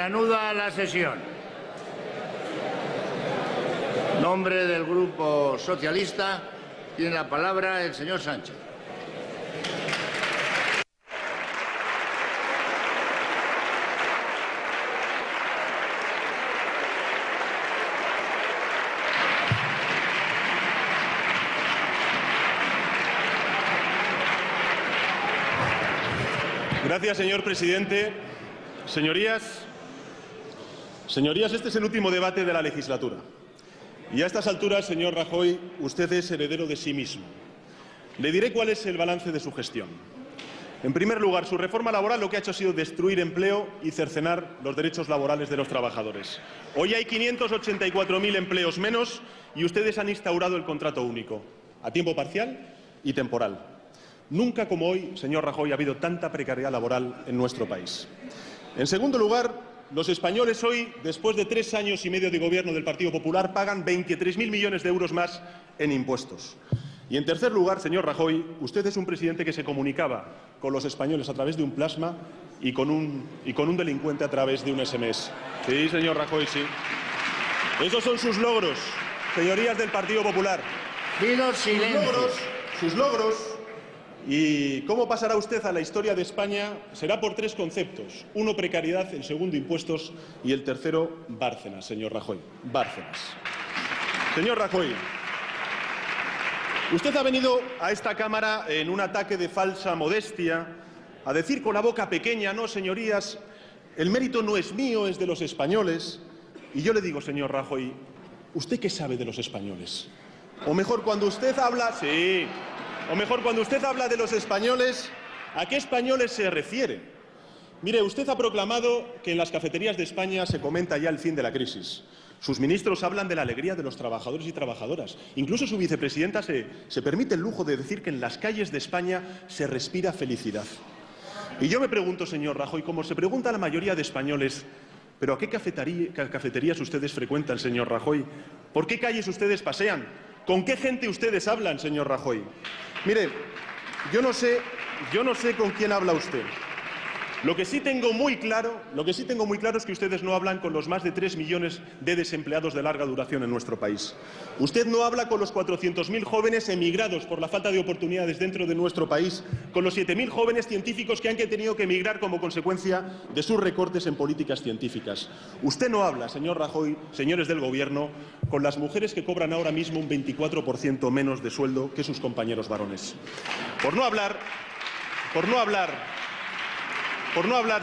reanuda la sesión. En nombre del Grupo Socialista tiene la palabra el señor Sánchez. Gracias, señor presidente. Señorías, este es el último debate de la legislatura. Y a estas alturas, señor Rajoy, usted es heredero de sí mismo. Le diré cuál es el balance de su gestión. En primer lugar, su reforma laboral lo que ha hecho ha sido destruir empleo y cercenar los derechos laborales de los trabajadores. Hoy hay 584.000 empleos menos y ustedes han instaurado el contrato único, a tiempo parcial y temporal. Nunca como hoy, señor Rajoy, ha habido tanta precariedad laboral en nuestro país. En segundo lugar, los españoles hoy, después de 3 años y medio de gobierno del Partido Popular, pagan 23.000 millones de euros más en impuestos. Y en tercer lugar, señor Rajoy, usted es un presidente que se comunicaba con los españoles a través de un plasma y con un delincuente a través de un SMS. Sí, señor Rajoy, sí. Esos son sus logros, señorías del Partido Popular. Pido silencio. Sus logros. ¿Y cómo pasará usted a la historia de España? Será por 3 conceptos. Uno, precariedad; el segundo, impuestos; y el tercero, Bárcenas, señor Rajoy. Bárcenas. Señor Rajoy, usted ha venido a esta Cámara en un ataque de falsa modestia, a decir con la boca pequeña: no, señorías, el mérito no es mío, es de los españoles. Y yo le digo, señor Rajoy, ¿usted qué sabe de los españoles? O mejor, cuando usted habla... Sí... O mejor, cuando usted habla de los españoles, ¿a qué españoles se refiere? Mire, usted ha proclamado que en las cafeterías de España se comenta ya el fin de la crisis. Sus ministros hablan de la alegría de los trabajadores y trabajadoras. Incluso su vicepresidenta se permite el lujo de decir que en las calles de España se respira felicidad. Y yo me pregunto, señor Rajoy, como se pregunta la mayoría de españoles, ¿pero a qué cafeterías ustedes frecuentan, señor Rajoy? ¿Por qué calles ustedes pasean? ¿Con qué gente ustedes hablan, señor Rajoy? Mire, yo no sé con quién habla usted. Lo que sí tengo muy claro es que ustedes no hablan con los más de 3 millones de desempleados de larga duración en nuestro país. Usted no habla con los 400.000 jóvenes emigrados por la falta de oportunidades dentro de nuestro país, con los 7.000 jóvenes científicos que han tenido que emigrar como consecuencia de sus recortes en políticas científicas. Usted no habla, señor Rajoy, señores del Gobierno, con las mujeres que cobran ahora mismo un 24% menos de sueldo que sus compañeros varones. Por no hablar,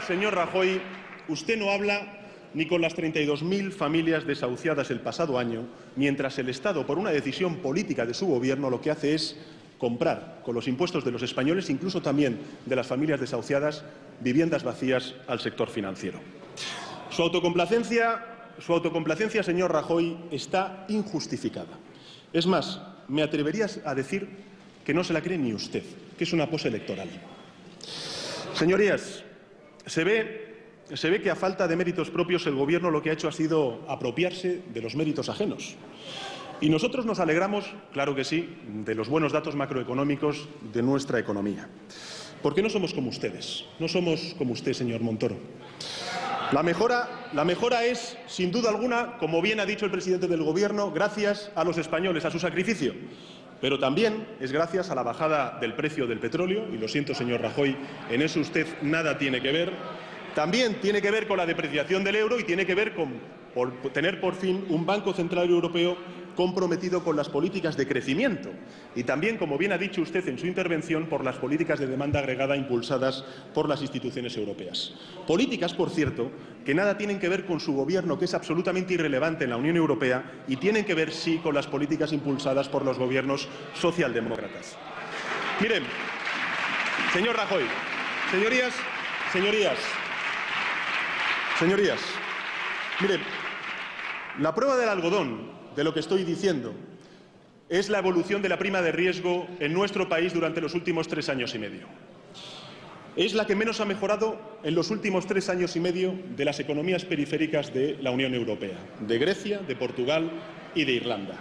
señor Rajoy, usted no habla ni con las 32.000 familias desahuciadas el pasado año, mientras el Estado, por una decisión política de su Gobierno, lo que hace es comprar con los impuestos de los españoles, incluso también de las familias desahuciadas, viviendas vacías al sector financiero. Su autocomplacencia, señor Rajoy, está injustificada. Es más, me atrevería a decir que no se la cree ni usted, que es una pose electoral. Señorías, se ve que a falta de méritos propios el Gobierno lo que ha hecho ha sido apropiarse de los méritos ajenos. Y nosotros nos alegramos, claro que sí, de los buenos datos macroeconómicos de nuestra economía. Porque no somos como ustedes, no somos como usted, señor Montoro. La mejora es, sin duda alguna, como bien ha dicho el presidente del Gobierno, gracias a los españoles, a su sacrificio. Pero también es gracias a la bajada del precio del petróleo, y lo siento, señor Rajoy, en eso usted nada tiene que ver. También tiene que ver con la depreciación del euro y tiene que ver con tener por fin un Banco Central Europeo comprometido con las políticas de crecimiento. Y también, como bien ha dicho usted en su intervención, por las políticas de demanda agregada impulsadas por las instituciones europeas. Políticas, por cierto, que nada tienen que ver con su Gobierno, que es absolutamente irrelevante en la Unión Europea, y tienen que ver, sí, con las políticas impulsadas por los gobiernos socialdemócratas. Miren, señor Rajoy, señorías, miren, la prueba del algodón de lo que estoy diciendo es la evolución de la prima de riesgo en nuestro país durante los últimos 3 años y medio. Es la que menos ha mejorado en los últimos 3 años y medio de las economías periféricas de la Unión Europea, de Grecia, de Portugal y de Irlanda.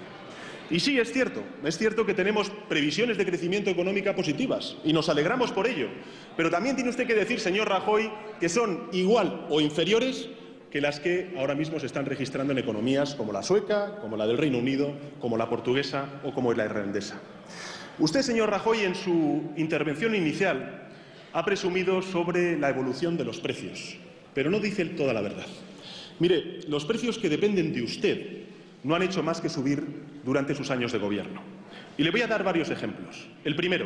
Y sí, es cierto que tenemos previsiones de crecimiento económico positivas y nos alegramos por ello. Pero también tiene usted que decir, señor Rajoy, que son igual o inferiores que las que ahora mismo se están registrando en economías como la sueca, como la del Reino Unido, como la portuguesa o como la irlandesa. Usted, señor Rajoy, en su intervención inicial ha presumido sobre la evolución de los precios, pero no dice toda la verdad. Mire, los precios que dependen de usted no han hecho más que subir durante sus años de gobierno. Y le voy a dar varios ejemplos. El primero,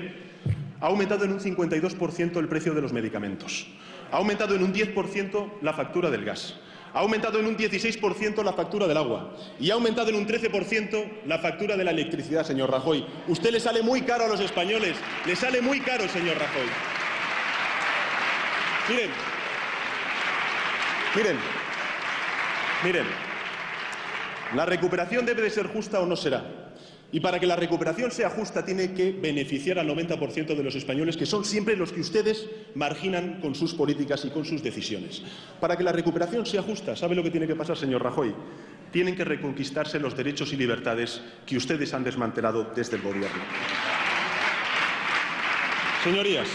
ha aumentado en un 52% el precio de los medicamentos. Ha aumentado en un 10% la factura del gas. Ha aumentado en un 16% la factura del agua. Y ha aumentado en un 13% la factura de la electricidad, señor Rajoy. Usted le sale muy caro a los españoles. Le sale muy caro, señor Rajoy. Miren. La recuperación debe de ser justa o no será. Y para que la recuperación sea justa tiene que beneficiar al 90% de los españoles, que son siempre los que ustedes marginan con sus políticas y con sus decisiones. Para que la recuperación sea justa, ¿sabe lo que tiene que pasar, señor Rajoy? Tienen que reconquistarse los derechos y libertades que ustedes han desmantelado desde el Gobierno. Señorías,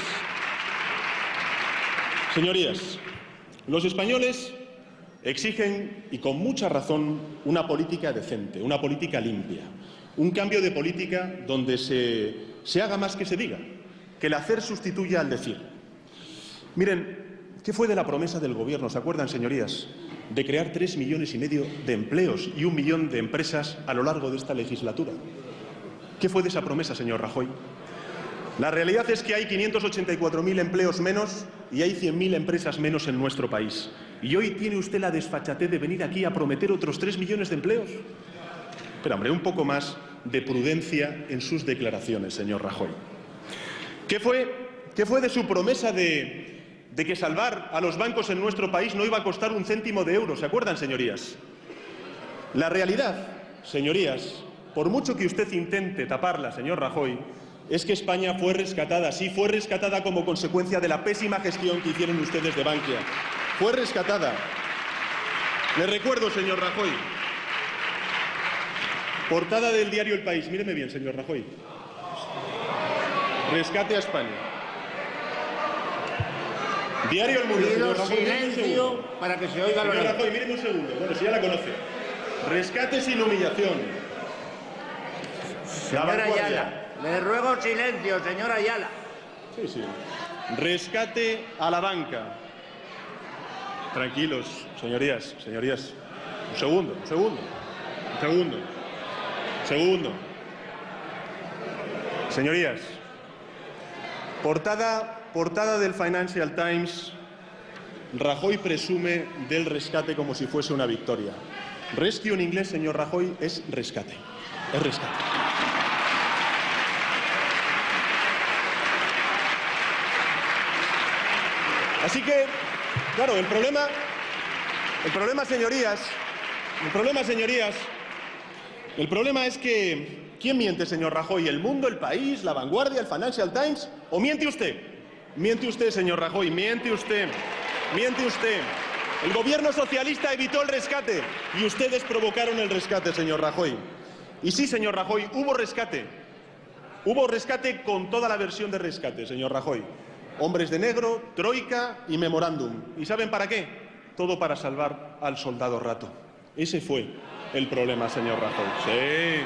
los españoles exigen, y con mucha razón, una política decente, una política limpia. Un cambio de política donde se haga más que se diga, que el hacer sustituya al decir. Miren, ¿qué fue de la promesa del Gobierno? ¿Se acuerdan, señorías? De crear 3,5 millones de empleos y 1 millón de empresas a lo largo de esta legislatura. ¿Qué fue de esa promesa, señor Rajoy? La realidad es que hay 584.000 empleos menos y hay 100.000 empresas menos en nuestro país. Y hoy tiene usted la desfachatez de venir aquí a prometer otros 3 millones de empleos. Pero, hombre, un poco más de prudencia en sus declaraciones, señor Rajoy. ¿Qué fue de su promesa de que salvar a los bancos en nuestro país no iba a costar un céntimo de euro? ¿Se acuerdan, señorías? La realidad, señorías, por mucho que usted intente taparla, señor Rajoy, es que España fue rescatada. Sí, fue rescatada como consecuencia de la pésima gestión que hicieron ustedes de Bankia. Fue rescatada. Le recuerdo, señor Rajoy, portada del diario El País. Míreme bien, señor Rajoy. Rescate a España. Diario El Mundo, señor Rajoy. Silencio para que se oiga lo que... Señor Rajoy, míreme un segundo. Bueno, si ya la conoce. Rescate sin humillación. Señora Ayala, le ruego silencio, señora Ayala. Sí. Rescate a la banca. Tranquilos, señorías. Un segundo. Señorías, portada del Financial Times. Rajoy presume del rescate como si fuese una victoria. Rescue en inglés, señor Rajoy, es rescate. Es rescate. Así que, claro, el problema, señorías, el problema es que, ¿quién miente, señor Rajoy? ¿El Mundo, El País, La Vanguardia, el Financial Times? ¿O miente usted? Miente usted, señor Rajoy, miente usted. El gobierno socialista evitó el rescate y ustedes provocaron el rescate, señor Rajoy. Y sí, señor Rajoy, hubo rescate. Hubo rescate con toda la versión de rescate, señor Rajoy. Hombres de negro, troika y memorándum. ¿Y saben para qué? Todo para salvar al soldado rato. Ese fue el problema, señor Rajoy. Sí.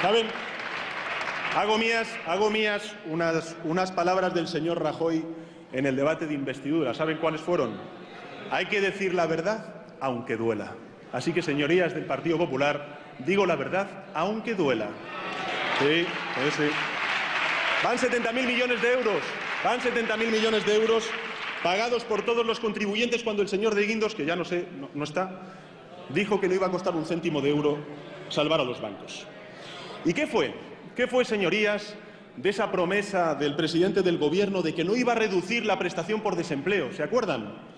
¿Saben? Hago mías unas palabras del señor Rajoy en el debate de investidura. ¿Saben cuáles fueron? Hay que decir la verdad, aunque duela. Así que, señorías del Partido Popular, digo la verdad, aunque duela. Sí. Van 70.000 millones de euros pagados por todos los contribuyentes cuando el señor de Guindos, que ya no está, dijo que no iba a costar un céntimo de euro salvar a los bancos. ¿Y qué fue? ¿Qué fue, señorías, de esa promesa del presidente del Gobierno de que no iba a reducir la prestación por desempleo? ¿Se acuerdan?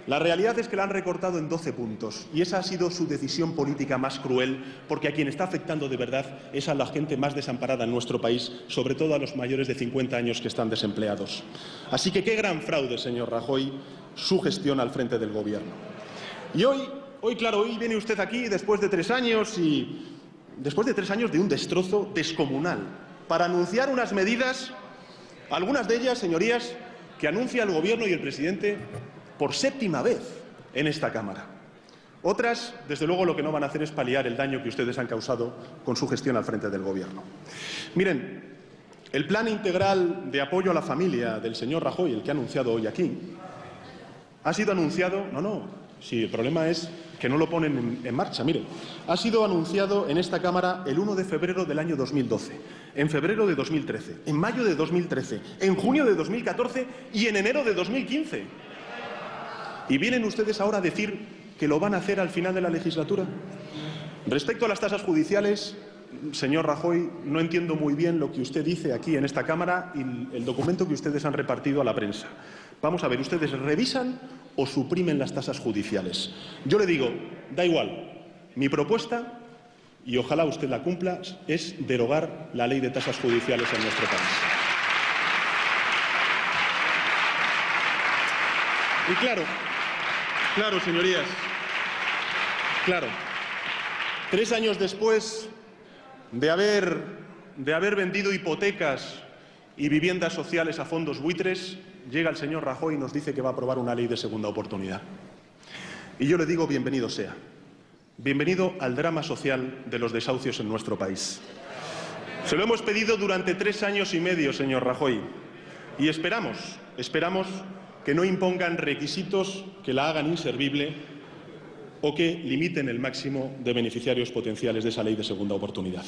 La realidad es que la han recortado en 12 puntos y esa ha sido su decisión política más cruel, porque a quien está afectando de verdad es a la gente más desamparada en nuestro país, sobre todo a los mayores de 50 años que están desempleados. Así que qué gran fraude, señor Rajoy, su gestión al frente del Gobierno. Y hoy viene usted aquí después de 3 años de un destrozo descomunal para anunciar unas medidas, algunas de ellas, señorías, que anuncia el Gobierno y el presidente por séptima vez en esta Cámara. Otras, desde luego, lo que no van a hacer es paliar el daño que ustedes han causado con su gestión al frente del Gobierno. Miren, el plan integral de apoyo a la familia del señor Rajoy, el que ha anunciado hoy aquí, ha sido anunciado... Sí, el problema es que no lo ponen en marcha. Mire, ha sido anunciado en esta Cámara el 1 de febrero del año 2012, en febrero de 2013, en mayo de 2013, en junio de 2014 y en enero de 2015. ¿Y vienen ustedes ahora a decir que lo van a hacer al final de la legislatura? Respecto a las tasas judiciales, señor Rajoy, no entiendo muy bien lo que usted dice aquí en esta Cámara y el documento que ustedes han repartido a la prensa. Vamos a ver, ¿ustedes revisan o suprimen las tasas judiciales? Yo le digo, da igual, mi propuesta, y ojalá usted la cumpla, es derogar la ley de tasas judiciales en nuestro país. Y claro, señorías, claro, 3 años después de haber vendido hipotecas y viviendas sociales a fondos buitres, llega el señor Rajoy y nos dice que va a aprobar una ley de segunda oportunidad. Y yo le digo, bienvenido sea. Bienvenido al drama social de los desahucios en nuestro país. Se lo hemos pedido durante 3 años y medio, señor Rajoy, y esperamos que no impongan requisitos que la hagan inservible o que limiten el máximo de beneficiarios potenciales de esa ley de segunda oportunidad.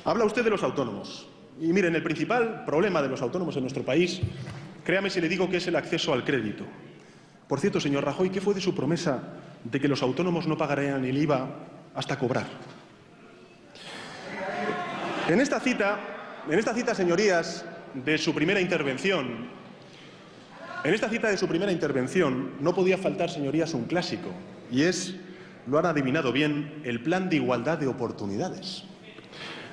Habla usted de los autónomos. Y miren, el principal problema de los autónomos en nuestro país, créame si le digo que es el acceso al crédito. Por cierto, señor Rajoy, ¿qué fue de su promesa de que los autónomos no pagarían el IVA hasta cobrar? En esta cita, señorías, de su primera intervención, no podía faltar, señorías, un clásico, y es, lo han adivinado bien, el Plan de Igualdad de Oportunidades.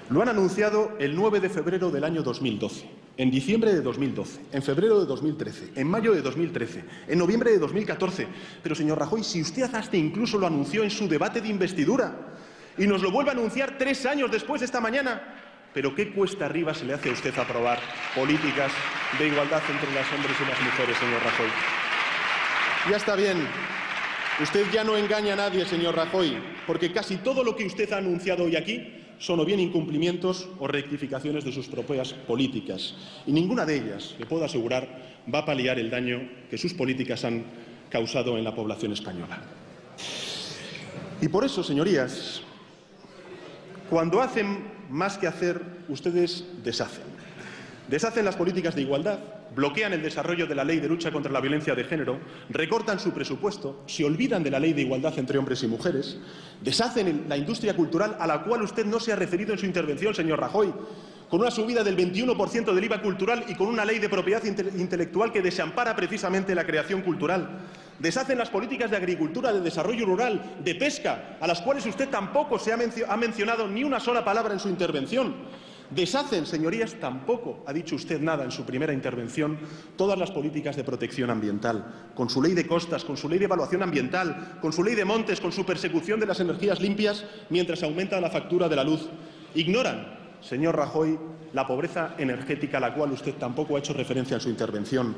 Lo han anunciado el 9 de febrero del año 2012, en diciembre de 2012, en febrero de 2013, en mayo de 2013, en noviembre de 2014. Pero, señor Rajoy, si usted hasta incluso lo anunció en su debate de investidura y nos lo vuelve a anunciar 3 años después esta mañana, ¿pero qué cuesta arriba se le hace a usted aprobar políticas de igualdad entre los hombres y las mujeres, señor Rajoy? Ya está bien. Usted ya no engaña a nadie, señor Rajoy, porque casi todo lo que usted ha anunciado hoy aquí son o bien incumplimientos o rectificaciones de sus propias políticas. Y ninguna de ellas, le puedo asegurar, va a paliar el daño que sus políticas han causado en la población española. Y por eso, señorías, cuando hacen más que hacer, ustedes deshacen. Deshacen las políticas de igualdad, bloquean el desarrollo de la ley de lucha contra la violencia de género, recortan su presupuesto, se olvidan de la ley de igualdad entre hombres y mujeres, deshacen la industria cultural a la cual usted no se ha referido en su intervención, señor Rajoy, con una subida del 21% del IVA cultural y con una ley de propiedad intelectual que desampara precisamente la creación cultural. Deshacen las políticas de agricultura, de desarrollo rural, de pesca, a las cuales usted tampoco ha mencionado ni una sola palabra en su intervención. Deshacen, señorías, tampoco ha dicho usted nada en su primera intervención, todas las políticas de protección ambiental, con su ley de costas, con su ley de evaluación ambiental, con su ley de montes, con su persecución de las energías limpias, mientras aumenta la factura de la luz. Ignoran, señor Rajoy, la pobreza energética a la cual usted tampoco ha hecho referencia en su intervención.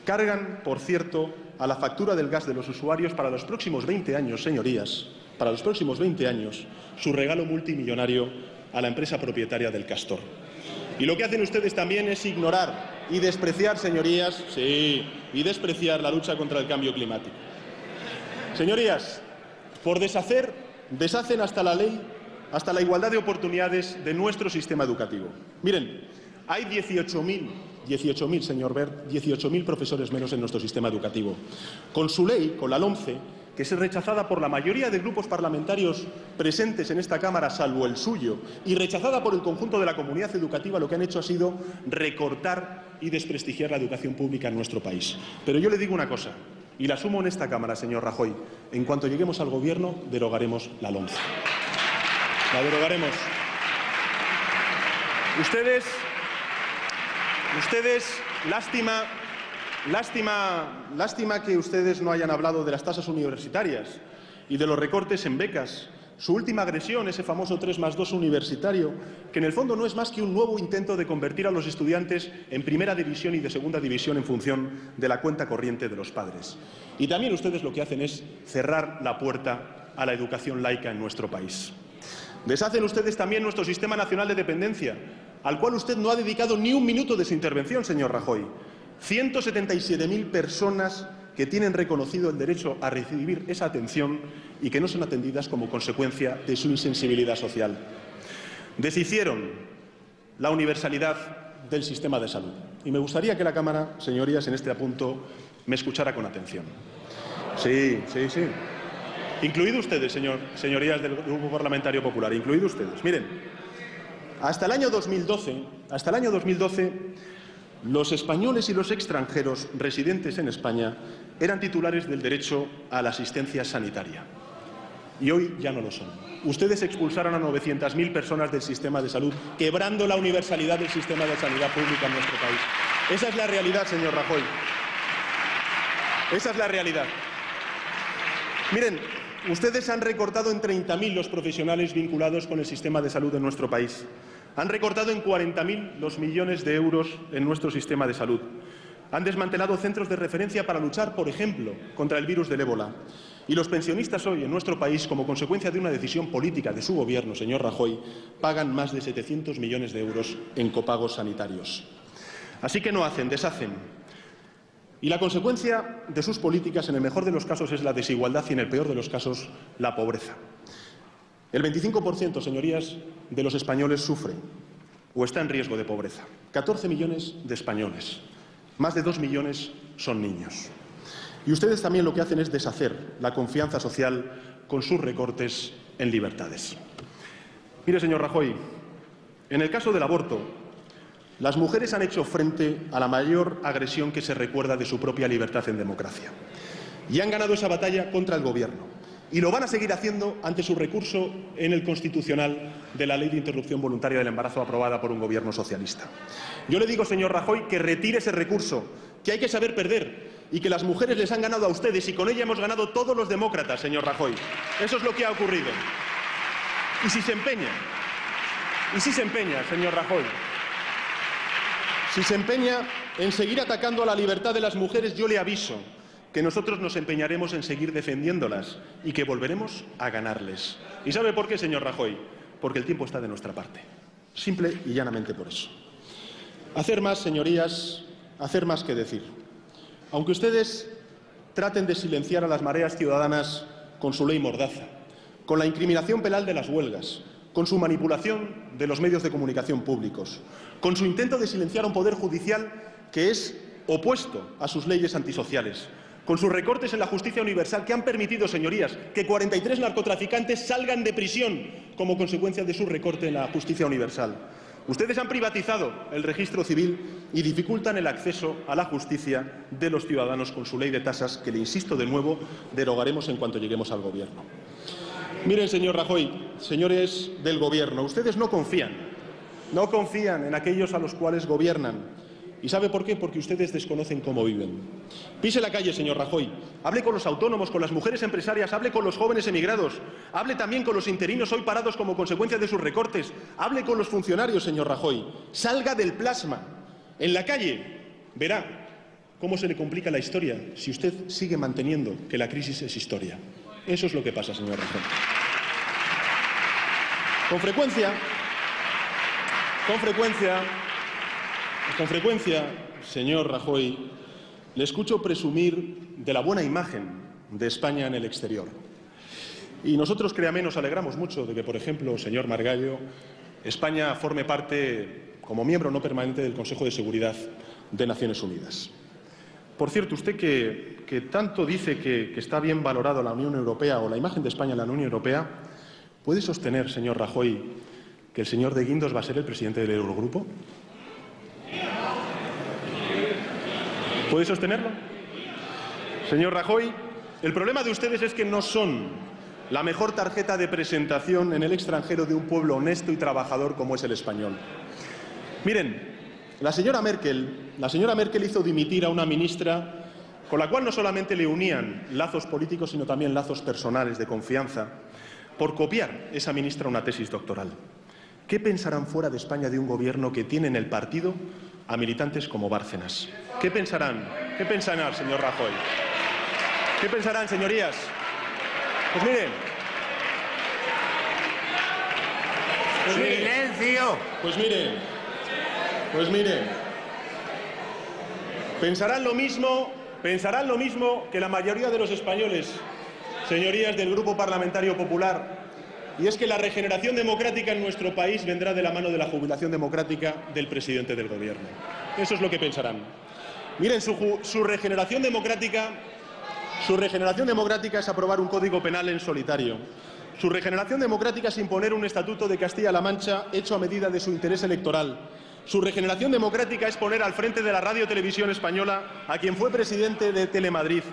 Cargan, por cierto, a la factura del gas de los usuarios para los próximos 20 años, señorías, para los próximos 20 años, su regalo multimillonario a la empresa propietaria del Castor. Y lo que hacen ustedes también es ignorar y despreciar, señorías, sí, y despreciar la lucha contra el cambio climático. Señorías, por deshacen hasta la ley, hasta la igualdad de oportunidades de nuestro sistema educativo. Miren, hay 18.000, señor Wert, 18.000 profesores menos en nuestro sistema educativo. Con su ley, con la LOMCE, que es rechazada por la mayoría de grupos parlamentarios presentes en esta Cámara, salvo el suyo, y rechazada por el conjunto de la comunidad educativa, lo que han hecho ha sido recortar y desprestigiar la educación pública en nuestro país. Pero yo le digo una cosa, y la asumo en esta Cámara, señor Rajoy. En cuanto lleguemos al Gobierno, derogaremos la LOMCE. La derogaremos. Ustedes, lástima que ustedes no hayan hablado de las tasas universitarias y de los recortes en becas, Su última agresión, ese famoso 3+2 universitario, que en el fondo no es más que un nuevo intento de convertir a los estudiantes en primera división y de segunda división en función de la cuenta corriente de los padres. Y también ustedes lo que hacen es cerrar la puerta a la educación laica en nuestro país. Deshacen ustedes también nuestro Sistema Nacional de Dependencia, al cual usted no ha dedicado ni un minuto de su intervención, señor Rajoy. 177.000 personas que tienen reconocido el derecho a recibir esa atención y que no son atendidas como consecuencia de su insensibilidad social. Deshicieron la universalidad del sistema de salud. Y me gustaría que la Cámara, señorías, en este punto me escuchara con atención. Sí. Incluido ustedes, señorías del Grupo Parlamentario Popular, incluido ustedes. Miren, hasta el año 2012, los españoles y los extranjeros residentes en España eran titulares del derecho a la asistencia sanitaria. Y hoy ya no lo son. Ustedes expulsaron a 900.000 personas del sistema de salud, quebrando la universalidad del sistema de sanidad pública en nuestro país. Esa es la realidad, señor Rajoy. Esa es la realidad. Miren, ustedes han recortado en 30.000 los profesionales vinculados con el sistema de salud de nuestro país. Han recortado en 40.000 los millones de euros en nuestro sistema de salud. Han desmantelado centros de referencia para luchar, por ejemplo, contra el virus del ébola. Y los pensionistas hoy en nuestro país, como consecuencia de una decisión política de su Gobierno, señor Rajoy, pagan más de 700 millones de euros en copagos sanitarios. Así que no hacen, deshacen. Y la consecuencia de sus políticas, en el mejor de los casos, es la desigualdad y, en el peor de los casos, la pobreza. El 25%, señorías, de los españoles sufre o está en riesgo de pobreza. 14 millones de españoles. Más de 2 millones son niños. Y ustedes también lo que hacen es deshacer la confianza social con sus recortes en libertades. Mire, señor Rajoy, en el caso del aborto, las mujeres han hecho frente a la mayor agresión que se recuerda de su propia libertad en democracia. Y han ganado esa batalla contra el Gobierno. Y lo van a seguir haciendo ante su recurso en el Constitucional de la Ley de Interrupción Voluntaria del Embarazo aprobada por un Gobierno socialista. Yo le digo, señor Rajoy, que retire ese recurso, que hay que saber perder y que las mujeres les han ganado a ustedes y con ella hemos ganado todos los demócratas, señor Rajoy. Eso es lo que ha ocurrido. Y si se empeña, señor Rajoy, si se empeña en seguir atacando a la libertad de las mujeres, yo le aviso que nosotros nos empeñaremos en seguir defendiéndolas y que volveremos a ganarles. ¿Y sabe por qué, señor Rajoy? Porque el tiempo está de nuestra parte. Simple y llanamente por eso. Hacer más, señorías, hacer más que decir. Aunque ustedes traten de silenciar a las mareas ciudadanas con su ley mordaza, con la incriminación penal de las huelgas, con su manipulación de los medios de comunicación públicos, con su intento de silenciar a un poder judicial que es opuesto a sus leyes antisociales, con sus recortes en la justicia universal que han permitido, señorías, que 43 narcotraficantes salgan de prisión como consecuencia de su recorte en la justicia universal. Ustedes han privatizado el registro civil y dificultan el acceso a la justicia de los ciudadanos con su ley de tasas, que, le insisto de nuevo, derogaremos en cuanto lleguemos al Gobierno. Miren, señor Rajoy, señores del Gobierno, ustedes no confían en aquellos a los cuales gobiernan. ¿Y sabe por qué? Porque ustedes desconocen cómo viven. Pise la calle, señor Rajoy. Hable con los autónomos, con las mujeres empresarias, hable con los jóvenes emigrados, hable también con los interinos hoy parados como consecuencia de sus recortes, hable con los funcionarios, señor Rajoy. Salga del plasma. En la calle verá cómo se le complica la historia si usted sigue manteniendo que la crisis es historia. Eso es lo que pasa, señor Rajoy. Con frecuencia, señor Rajoy, le escucho presumir de la buena imagen de España en el exterior. Y nosotros, créame, nos alegramos mucho de que, por ejemplo, señor Margallo, España forme parte, como miembro no permanente, del Consejo de Seguridad de Naciones Unidas. Por cierto, usted que tanto dice que está bien valorado la Unión Europea o la imagen de España en la Unión Europea, ¿puede sostener, señor Rajoy, que el señor de Guindos va a ser el presidente del Eurogrupo? ¿Puede sostenerlo? Señor Rajoy, el problema de ustedes es que no son la mejor tarjeta de presentación en el extranjero de un pueblo honesto y trabajador como es el español. Miren, la señora Merkel hizo dimitir a una ministra con la cual no solamente le unían lazos políticos, sino también lazos personales de confianza, por copiar esa ministra una tesis doctoral. ¿Qué pensarán fuera de España de un gobierno que tiene en el partido a militantes como Bárcenas? ¿Qué pensarán? ¿Qué pensarán, señor Rajoy? ¿Qué pensarán, señorías? Pues miren. ¡Silencio! Pues miren. Pensarán lo mismo que la mayoría de los españoles, señorías del Grupo Parlamentario Popular, y es que la regeneración democrática en nuestro país vendrá de la mano de la jubilación democrática del presidente del Gobierno. Eso es lo que pensarán. Miren, su regeneración democrática es aprobar un código penal en solitario. Su regeneración democrática es imponer un estatuto de Castilla-La Mancha hecho a medida de su interés electoral. Su regeneración democrática es poner al frente de la Radio Televisión Española a quien fue presidente de Telemadrid.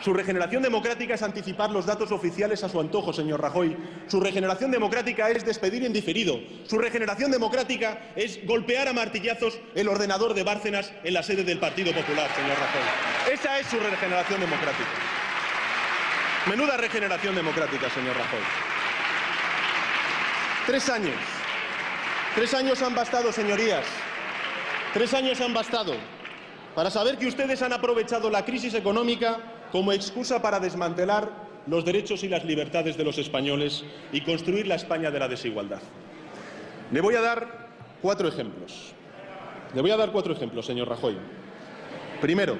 Su regeneración democrática es anticipar los datos oficiales a su antojo, señor Rajoy. Su regeneración democrática es despedir en diferido. Su regeneración democrática es golpear a martillazos el ordenador de Bárcenas en la sede del Partido Popular, señor Rajoy. Esa es su regeneración democrática. Menuda regeneración democrática, señor Rajoy. 3 años. 3 años han bastado, señorías. 3 años han bastado para saber que ustedes han aprovechado la crisis económica como excusa para desmantelar los derechos y las libertades de los españoles y construir la España de la desigualdad. Le voy a dar 4 ejemplos. Le voy a dar 4 ejemplos, señor Rajoy. Primero,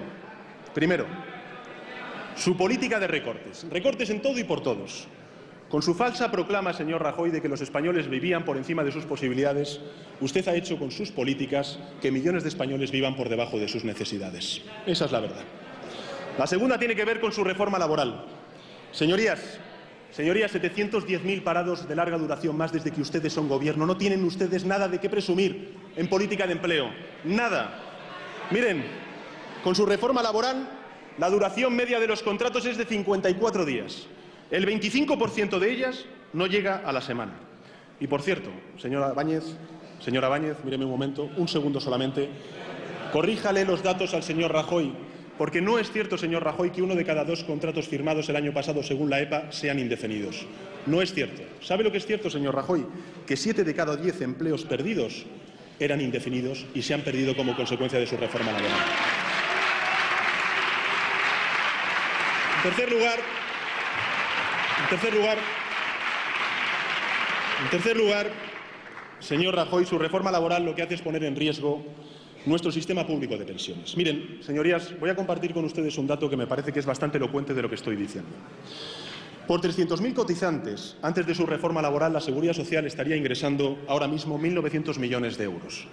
su política de recortes. Recortes en todo y por todos. Con su falsa proclama, señor Rajoy, de que los españoles vivían por encima de sus posibilidades, usted ha hecho con sus políticas que millones de españoles vivan por debajo de sus necesidades. Esa es la verdad. La segunda tiene que ver con su reforma laboral. Señorías, 710.000 parados de larga duración más desde que ustedes son gobierno. No tienen ustedes nada de qué presumir en política de empleo. Nada. Miren, con su reforma laboral, la duración media de los contratos es de 54 días. El 25% de ellas no llega a la semana. Y por cierto, señora Báñez, míreme un momento, un segundo solamente, corríjale los datos al señor Rajoy, porque no es cierto, señor Rajoy, que 1 de cada 2 contratos firmados el año pasado, según la EPA, sean indefinidos. No es cierto. ¿Sabe lo que es cierto, señor Rajoy? Que 7 de cada 10 empleos perdidos eran indefinidos y se han perdido como consecuencia de su reforma laboral. En tercer lugar, señor Rajoy, su reforma laboral lo que hace es poner en riesgo nuestro sistema público de pensiones. Miren, señorías, voy a compartir con ustedes un dato que me parece que es bastante elocuente de lo que estoy diciendo. Por 300.000 cotizantes, antes de su reforma laboral, la Seguridad Social estaría ingresando ahora mismo 1.900 millones de euros.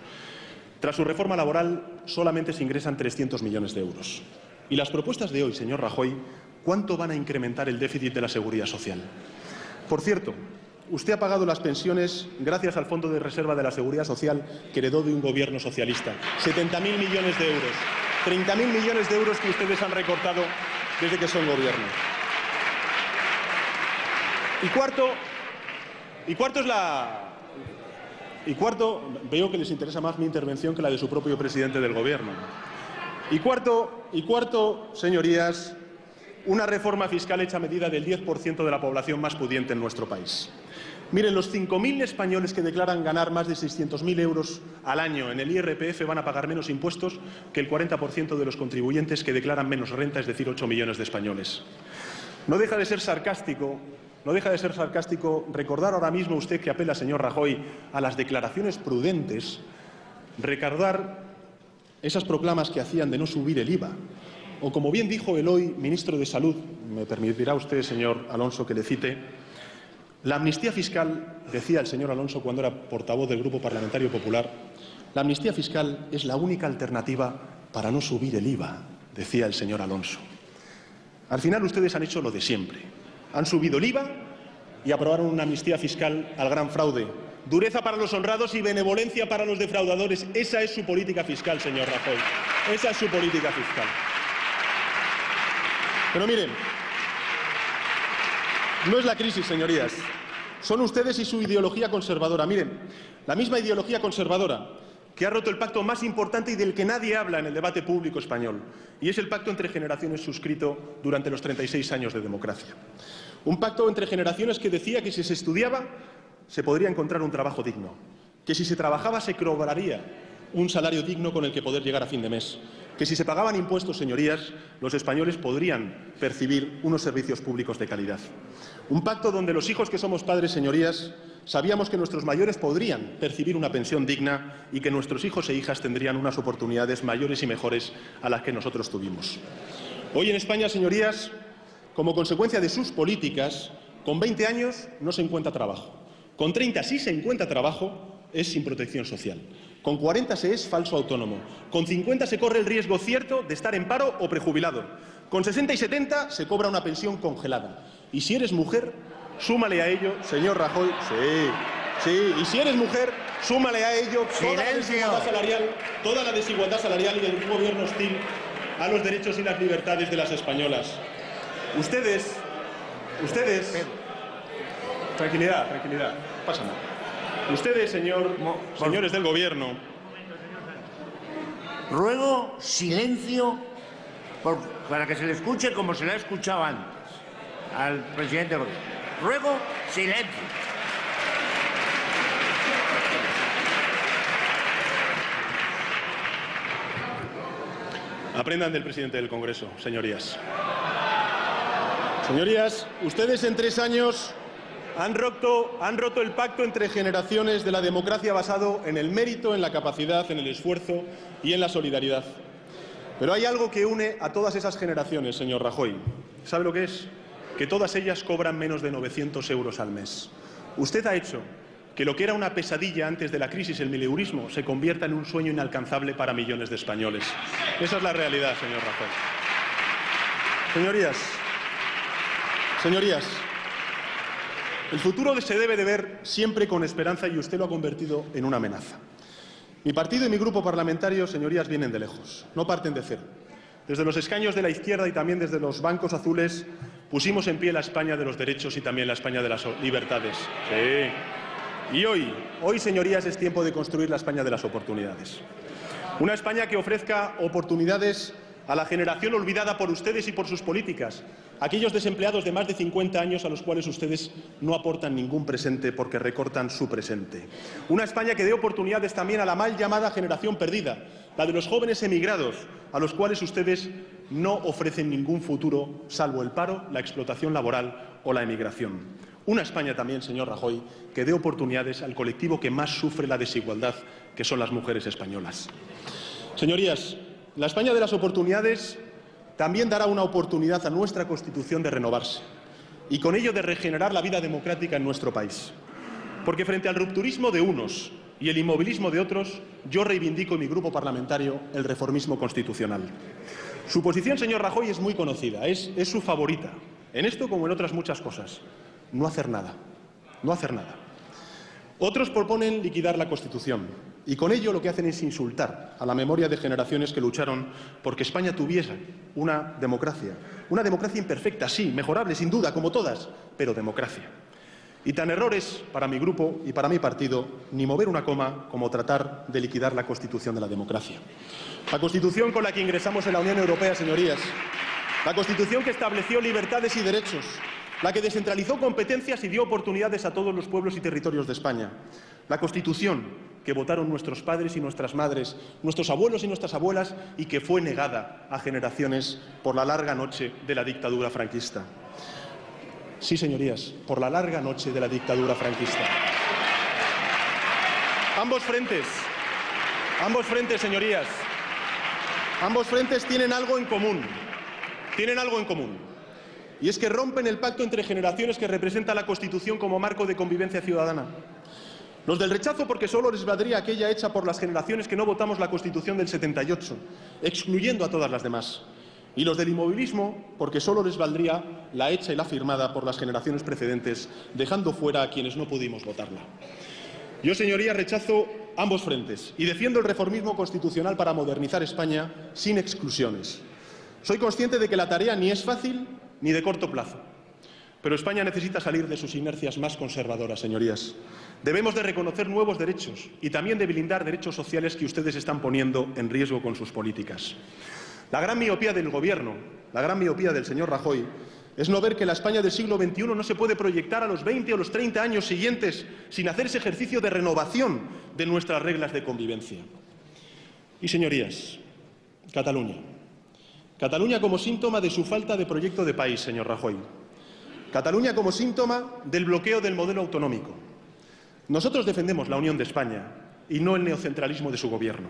Tras su reforma laboral, solamente se ingresan 300 millones de euros. Y las propuestas de hoy, señor Rajoy, ¿cuánto van a incrementar el déficit de la Seguridad Social? Por cierto, usted ha pagado las pensiones gracias al Fondo de Reserva de la Seguridad Social que heredó de un gobierno socialista. 70.000 millones de euros. 30.000 millones de euros que ustedes han recortado desde que son gobierno. Y cuarto, veo que les interesa más mi intervención que la de su propio presidente del Gobierno. Y cuarto, señorías, una reforma fiscal hecha a medida del 10% de la población más pudiente en nuestro país. Miren, los 5.000 españoles que declaran ganar más de 600.000 euros al año en el IRPF van a pagar menos impuestos que el 40% de los contribuyentes que declaran menos renta, es decir, 8 millones de españoles. No deja de ser sarcástico recordar ahora mismo usted que apela, señor Rajoy, a las declaraciones prudentes, recordar esas proclamas que hacían de no subir el IVA. O como bien dijo el hoy ministro de Salud, me permitirá usted, señor Alonso, que le cite, la amnistía fiscal, decía el señor Alonso cuando era portavoz del Grupo Parlamentario Popular, la amnistía fiscal es la única alternativa para no subir el IVA, decía el señor Alonso. Al final ustedes han hecho lo de siempre. Han subido el IVA y aprobaron una amnistía fiscal al gran fraude. Dureza para los honrados y benevolencia para los defraudadores. Esa es su política fiscal, señor Rajoy. Esa es su política fiscal. Pero miren, no es la crisis, señorías. Son ustedes y su ideología conservadora. Miren, la misma ideología conservadora que ha roto el pacto más importante y del que nadie habla en el debate público español, y es el pacto entre generaciones suscrito durante los 36 años de democracia. Un pacto entre generaciones que decía que si se estudiaba se podría encontrar un trabajo digno, que si se trabajaba se cobraría un salario digno con el que poder llegar a fin de mes, que si se pagaban impuestos, señorías, los españoles podrían percibir unos servicios públicos de calidad. Un pacto donde los hijos que somos padres, señorías, sabíamos que nuestros mayores podrían percibir una pensión digna y que nuestros hijos e hijas tendrían unas oportunidades mayores y mejores a las que nosotros tuvimos. Hoy en España, señorías, como consecuencia de sus políticas, con 20 años no se encuentra trabajo. Con 30 sí se encuentra trabajo, es sin protección social. Con 40 se es falso autónomo. Con 50 se corre el riesgo cierto de estar en paro o prejubilado. Con 60 y 70 se cobra una pensión congelada. Y si eres mujer, súmale a ello, señor Rajoy, y si eres mujer, súmale a ello toda la desigualdad salarial y el gobierno hostil a los derechos y las libertades de las españolas. Ustedes, tranquilidad, no pasa nada. Ustedes, señores del Gobierno. Ruego silencio para que se le escuche como se le ha escuchado antes al presidente del Gobierno. Ruego silencio. Aprendan del presidente del Congreso, señorías. Señorías, ustedes en 3 años han roto el pacto entre generaciones de la democracia basado en el mérito, en la capacidad, en el esfuerzo y en la solidaridad. Pero hay algo que une a todas esas generaciones, señor Rajoy. ¿Sabe lo que es? Que todas ellas cobran menos de 900 euros al mes. Usted ha hecho que lo que era una pesadilla antes de la crisis, el mileurismo, se convierta en un sueño inalcanzable para millones de españoles. Esa es la realidad, señor Rajoy. Señorías, el futuro se debe de ver siempre con esperanza y usted lo ha convertido en una amenaza. Mi partido y mi grupo parlamentario, señorías, vienen de lejos, no parten de cero. Desde los escaños de la izquierda y también desde los bancos azules pusimos en pie la España de los derechos y también la España de las libertades. Sí. Y hoy, señorías, es tiempo de construir la España de las oportunidades. Una España que ofrezca oportunidades a la generación olvidada por ustedes y por sus políticas, aquellos desempleados de más de 50 años a los cuales ustedes no aportan ningún presente porque recortan su presente. Una España que dé oportunidades también a la mal llamada generación perdida, la de los jóvenes emigrados, a los cuales ustedes no ofrecen ningún futuro, salvo el paro, la explotación laboral o la emigración. Una España también, señor Rajoy, que dé oportunidades al colectivo que más sufre la desigualdad, que son las mujeres españolas. Señorías, la España de las oportunidades también dará una oportunidad a nuestra Constitución de renovarse y con ello de regenerar la vida democrática en nuestro país. Porque frente al rupturismo de unos y el inmovilismo de otros, yo reivindico en mi grupo parlamentario el reformismo constitucional. Su posición, señor Rajoy, es muy conocida, es su favorita, en esto como en otras muchas cosas. No hacer nada, no hacer nada. Otros proponen liquidar la Constitución y con ello lo que hacen es insultar a la memoria de generaciones que lucharon porque España tuviese una democracia imperfecta, sí, mejorable, sin duda, como todas, pero democracia. Y tan errores para mi grupo y para mi partido, ni mover una coma como tratar de liquidar la Constitución de la democracia. La Constitución con la que ingresamos en la Unión Europea, señorías, la Constitución que estableció libertades y derechos, la que descentralizó competencias y dio oportunidades a todos los pueblos y territorios de España. La Constitución que votaron nuestros padres y nuestras madres, nuestros abuelos y nuestras abuelas, y que fue negada a generaciones por la larga noche de la dictadura franquista. Sí, señorías, por la larga noche de la dictadura franquista. Ambos frentes, señorías, ambos frentes tienen algo en común. Y es que rompen el pacto entre generaciones que representa la Constitución como marco de convivencia ciudadana. Los del rechazo porque solo les valdría aquella hecha por las generaciones que no votamos la Constitución del 78, excluyendo a todas las demás. Y los del inmovilismo porque solo les valdría la hecha y la firmada por las generaciones precedentes, dejando fuera a quienes no pudimos votarla. Yo, señorías, rechazo ambos frentes y defiendo el reformismo constitucional para modernizar España sin exclusiones. Soy consciente de que la tarea ni es fácil ni de corto plazo. Pero España necesita salir de sus inercias más conservadoras, señorías. Debemos de reconocer nuevos derechos y también de blindar derechos sociales que ustedes están poniendo en riesgo con sus políticas. La gran miopía del Gobierno, la gran miopía del señor Rajoy, Es no ver que la España del siglo XXI no se puede proyectar a los 20 o los 30 años siguientes sin hacer ese ejercicio de renovación de nuestras reglas de convivencia. Y, señorías, Cataluña. Cataluña como síntoma de su falta de proyecto de país, señor Rajoy. Cataluña como síntoma del bloqueo del modelo autonómico. Nosotros defendemos la unión de España y no el neocentralismo de su gobierno.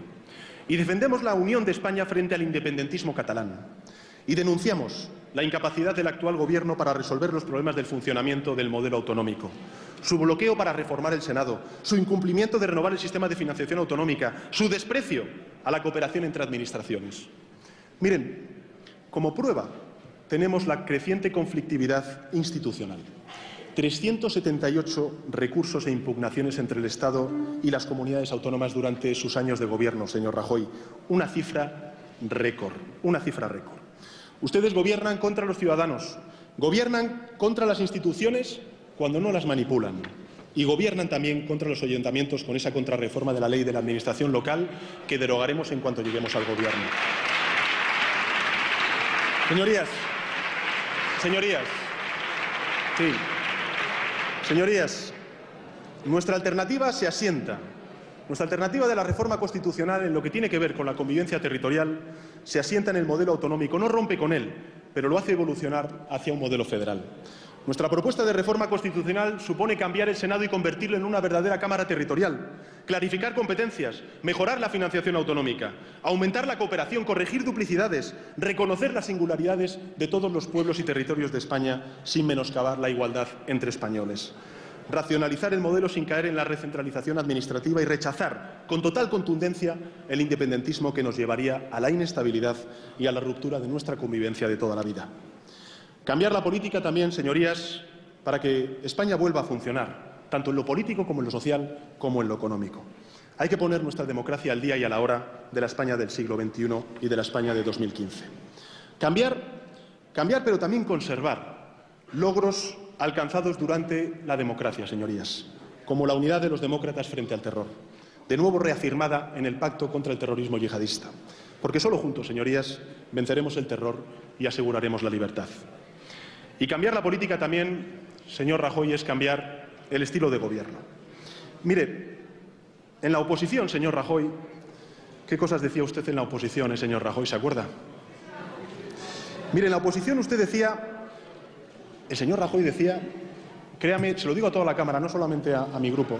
Y defendemos la unión de España frente al independentismo catalán. Y denunciamos la incapacidad del actual gobierno para resolver los problemas del funcionamiento del modelo autonómico, su bloqueo para reformar el Senado, su incumplimiento de renovar el sistema de financiación autonómica, su desprecio a la cooperación entre administraciones. Miren, como prueba tenemos la creciente conflictividad institucional. 378 recursos e impugnaciones entre el Estado y las comunidades autónomas durante sus años de gobierno, señor Rajoy. Una cifra récord, una cifra récord. Ustedes gobiernan contra los ciudadanos, gobiernan contra las instituciones cuando no las manipulan y gobiernan también contra los ayuntamientos con esa contrarreforma de la ley de la administración local que derogaremos en cuanto lleguemos al gobierno. Señorías, nuestra alternativa se asienta. Nuestra alternativa de la reforma constitucional en lo que tiene que ver con la convivencia territorial se asienta en el modelo autonómico, no rompe con él, pero lo hace evolucionar hacia un modelo federal. Nuestra propuesta de reforma constitucional supone cambiar el Senado y convertirlo en una verdadera Cámara territorial, clarificar competencias, mejorar la financiación autonómica, aumentar la cooperación, corregir duplicidades, reconocer las singularidades de todos los pueblos y territorios de España sin menoscabar la igualdad entre españoles. Racionalizar el modelo sin caer en la recentralización administrativa y rechazar con total contundencia el independentismo que nos llevaría a la inestabilidad y a la ruptura de nuestra convivencia de toda la vida. Cambiar la política también, señorías, para que España vuelva a funcionar, tanto en lo político como en lo social, como en lo económico. Hay que poner nuestra democracia al día y a la hora de la España del siglo XXI y de la España de 2015. Cambiar, pero también conservar logros alcanzados durante la democracia, señorías, como la unidad de los demócratas frente al terror, de nuevo reafirmada en el pacto contra el terrorismo yihadista, porque solo juntos, señorías, venceremos el terror y aseguraremos la libertad. Y cambiar la política también, señor Rajoy, es cambiar el estilo de gobierno. Mire, en la oposición, señor Rajoy, ¿qué cosas decía usted en la oposición, señor Rajoy? ¿Se acuerda? Mire, en la oposición usted decía... El señor Rajoy decía, créame, se lo digo a toda la Cámara, no solamente a mi grupo.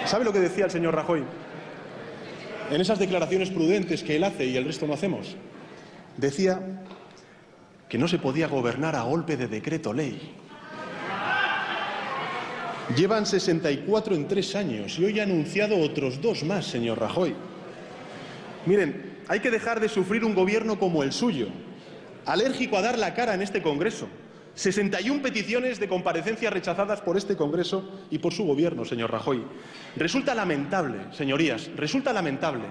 ¿Sabe lo que decía el señor Rajoy? En esas declaraciones prudentes que él hace y el resto no hacemos. Decía que no se podía gobernar a golpe de decreto ley. Llevan 64 en 3 años y hoy ha anunciado otros 2 más, señor Rajoy. Miren, hay que dejar de sufrir un gobierno como el suyo, alérgico a dar la cara en este Congreso. 61 peticiones de comparecencia rechazadas por este Congreso y por su gobierno, señor Rajoy. Resulta lamentable, señorías, resulta lamentable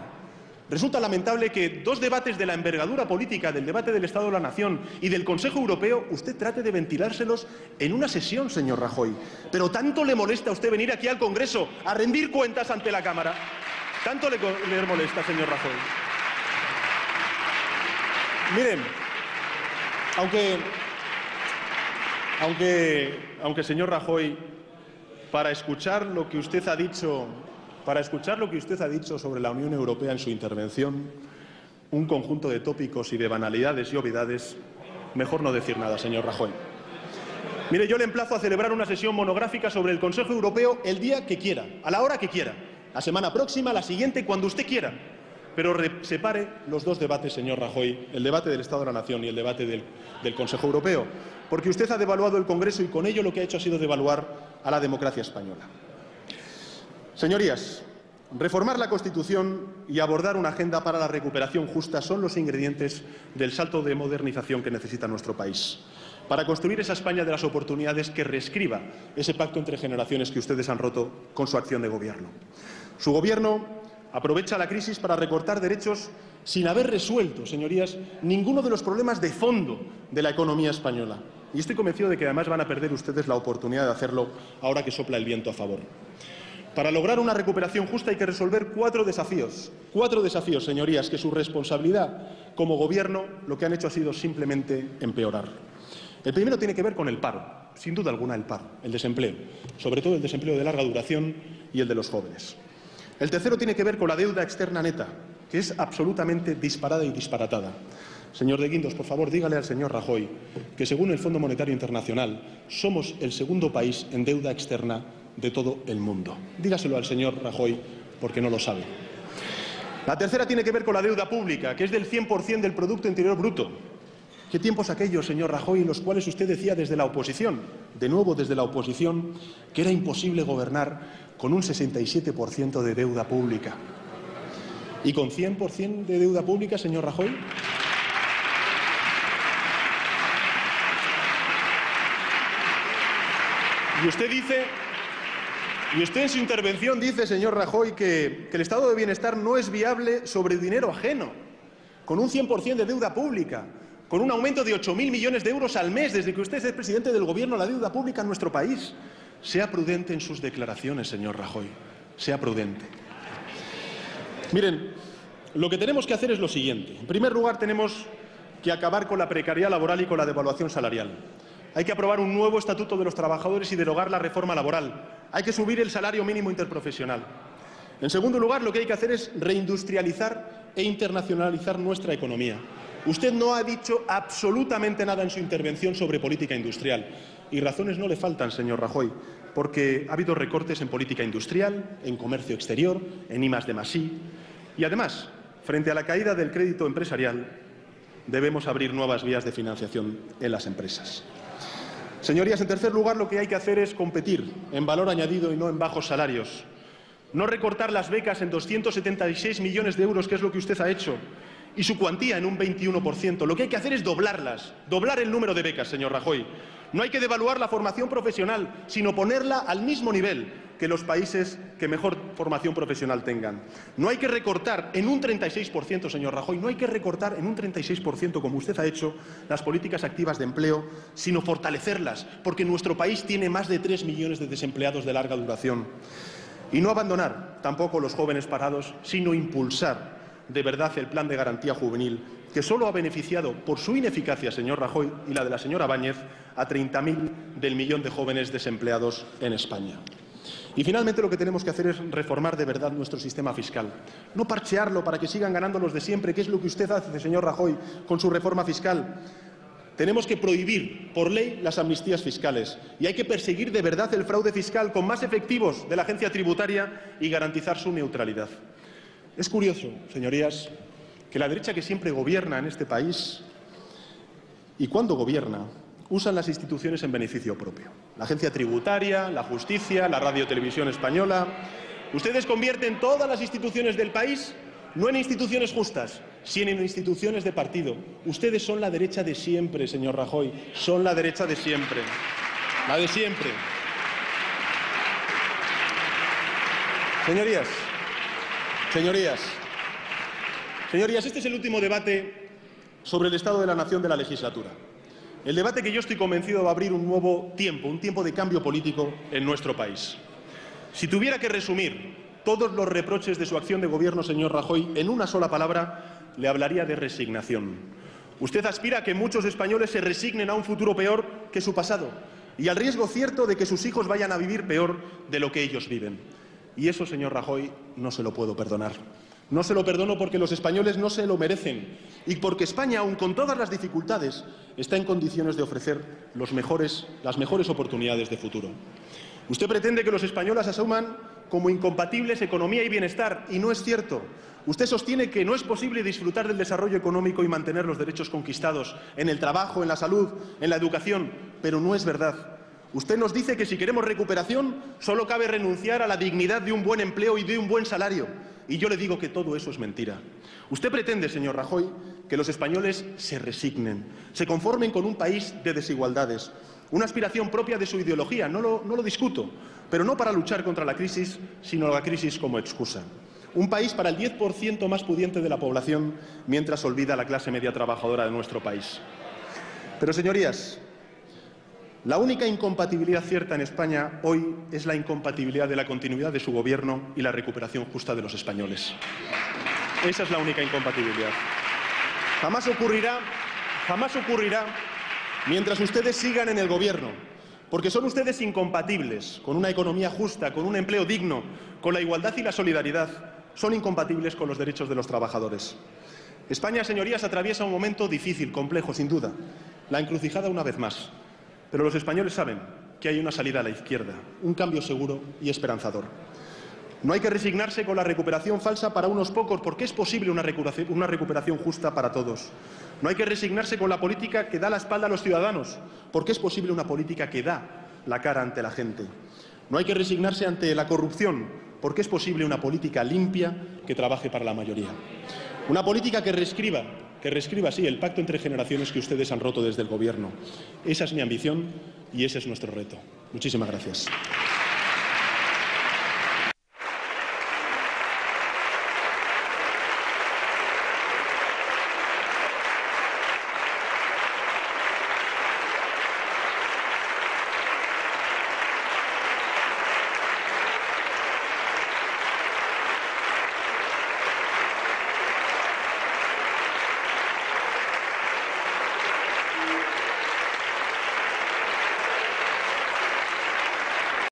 que 2 debates de la envergadura política, del debate del Estado de la Nación y del Consejo Europeo, usted trate de ventilárselos en una sesión, señor Rajoy. Pero tanto le molesta a usted venir aquí al Congreso a rendir cuentas ante la Cámara. Tanto le molesta, señor Rajoy. Miren, aunque, señor Rajoy, para escuchar lo que usted ha dicho sobre la Unión Europea en su intervención, un conjunto de tópicos y de banalidades y obviedades, mejor no decir nada, señor Rajoy. Mire, yo le emplazo a celebrar una sesión monográfica sobre el Consejo Europeo el día que quiera, a la hora que quiera, la semana próxima, la siguiente, cuando usted quiera. Pero separe los 2 debates, señor Rajoy, el debate del Estado de la Nación y el debate del Consejo Europeo, porque usted ha devaluado el Congreso y con ello lo que ha hecho ha sido devaluar a la democracia española. Señorías, reformar la Constitución y abordar una agenda para la recuperación justa son los ingredientes del salto de modernización que necesita nuestro país, para construir esa España de las oportunidades que reescriba ese pacto entre generaciones que ustedes han roto con su acción de gobierno. Su gobierno aprovecha la crisis para recortar derechos sin haber resuelto, señorías, ninguno de los problemas de fondo de la economía española. Y estoy convencido de que además van a perder ustedes la oportunidad de hacerlo ahora que sopla el viento a favor. Para lograr una recuperación justa hay que resolver 4 desafíos. 4 desafíos, señorías, que su responsabilidad como Gobierno lo que han hecho ha sido simplemente empeorar. El primero tiene que ver con el paro, sin duda alguna el paro, el desempleo, sobre todo el desempleo de larga duración y el de los jóvenes. El tercero tiene que ver con la deuda externa neta, que es absolutamente disparada y disparatada. Señor de Guindos, por favor, dígale al señor Rajoy que, según el Fondo Monetario Internacional, somos el segundo país en deuda externa de todo el mundo. Dígaselo al señor Rajoy, porque no lo sabe. La tercera tiene que ver con la deuda pública, que es del 100% del Producto Interior Bruto. ¿Qué tiempos aquellos, señor Rajoy, en los cuales usted decía desde la oposición, de nuevo desde la oposición, que era imposible gobernar con un 67% de deuda pública? ¿Y con 100% de deuda pública, señor Rajoy? Y usted en su intervención dice, señor Rajoy, que el estado de bienestar no es viable sobre dinero ajeno, con un 100% de deuda pública, con un aumento de 8.000 millones de euros al mes desde que usted es presidente del Gobierno, la deuda pública en nuestro país. Sea prudente en sus declaraciones, señor Rajoy, sea prudente. Miren, lo que tenemos que hacer es lo siguiente. En primer lugar, tenemos que acabar con la precariedad laboral y con la devaluación salarial. Hay que aprobar un nuevo Estatuto de los Trabajadores y derogar la reforma laboral. Hay que subir el salario mínimo interprofesional. En segundo lugar, lo que hay que hacer es reindustrializar e internacionalizar nuestra economía. Usted no ha dicho absolutamente nada en su intervención sobre política industrial. Y razones no le faltan, señor Rajoy, porque ha habido recortes en política industrial, en comercio exterior, en I+D+I. Y además, frente a la caída del crédito empresarial, debemos abrir nuevas vías de financiación en las empresas. Señorías, en tercer lugar, lo que hay que hacer es competir en valor añadido y no en bajos salarios. No recortar las becas en 276 millones de euros, que es lo que usted ha hecho, y su cuantía en un 21%. Lo que hay que hacer es doblarlas, doblar el número de becas, señor Rajoy. No hay que devaluar la formación profesional, sino ponerla al mismo nivel que los países que mejor formación profesional tengan. No hay que recortar en un 36%, señor Rajoy, no hay que recortar en un 36%, como usted ha hecho, las políticas activas de empleo, sino fortalecerlas, porque nuestro país tiene más de 3 millones de desempleados de larga duración. Y no abandonar tampoco los jóvenes parados, sino impulsar de verdad el plan de garantía juvenil, que solo ha beneficiado por su ineficacia, señor Rajoy, y la de la señora Báñez, a 30.000 del millón de jóvenes desempleados en España. Y finalmente lo que tenemos que hacer es reformar de verdad nuestro sistema fiscal. No parchearlo para que sigan ganando los de siempre, que es lo que usted hace, señor Rajoy, con su reforma fiscal. Tenemos que prohibir por ley las amnistías fiscales y hay que perseguir de verdad el fraude fiscal con más efectivos de la agencia tributaria y garantizar su neutralidad. Es curioso, señorías, que la derecha que siempre gobierna en este país, y cuando gobierna, usan las instituciones en beneficio propio. La agencia tributaria, la justicia, la radio-televisión española. Ustedes convierten todas las instituciones del país no en instituciones justas, sino en instituciones de partido. Ustedes son la derecha de siempre, señor Rajoy, son la derecha de siempre. La de siempre. Señorías, este es el último debate sobre el estado de la nación de la legislatura. El debate que yo estoy convencido va a abrir un nuevo tiempo, un tiempo de cambio político en nuestro país. Si tuviera que resumir todos los reproches de su acción de gobierno, señor Rajoy, en una sola palabra, le hablaría de resignación. Usted aspira a que muchos españoles se resignen a un futuro peor que su pasado y al riesgo cierto de que sus hijos vayan a vivir peor de lo que ellos viven. Y eso, señor Rajoy, no se lo puedo perdonar. No se lo perdono porque los españoles no se lo merecen y porque España, aun con todas las dificultades, está en condiciones de ofrecer las mejores oportunidades de futuro. Usted pretende que los españoles asuman como incompatibles economía y bienestar, y no es cierto. Usted sostiene que no es posible disfrutar del desarrollo económico y mantener los derechos conquistados en el trabajo, en la salud, en la educación, pero no es verdad. Usted nos dice que si queremos recuperación solo cabe renunciar a la dignidad de un buen empleo y de un buen salario. Y yo le digo que todo eso es mentira. Usted pretende, señor Rajoy, que los españoles se resignen, se conformen con un país de desigualdades, una aspiración propia de su ideología, no lo discuto, pero no para luchar contra la crisis, sino la crisis como excusa. Un país para el 10% más pudiente de la población, mientras olvida a la clase media trabajadora de nuestro país. Pero, señorías, la única incompatibilidad cierta en España hoy es la incompatibilidad de la continuidad de su gobierno y la recuperación justa de los españoles. Esa es la única incompatibilidad. Jamás ocurrirá mientras ustedes sigan en el gobierno, porque son ustedes incompatibles con una economía justa, con un empleo digno, con la igualdad y la solidaridad, son incompatibles con los derechos de los trabajadores. España, señorías, atraviesa un momento difícil, complejo, sin duda, la encrucijada una vez más, pero los españoles saben que hay una salida a la izquierda, un cambio seguro y esperanzador. No hay que resignarse con la recuperación falsa para unos pocos, porque es posible una recuperación justa para todos. No hay que resignarse con la política que da la espalda a los ciudadanos, porque es posible una política que da la cara ante la gente. No hay que resignarse ante la corrupción, porque es posible una política limpia que trabaje para la mayoría. Una política que reescriba, sí, el pacto entre generaciones que ustedes han roto desde el Gobierno. Esa es mi ambición y ese es nuestro reto. Muchísimas gracias.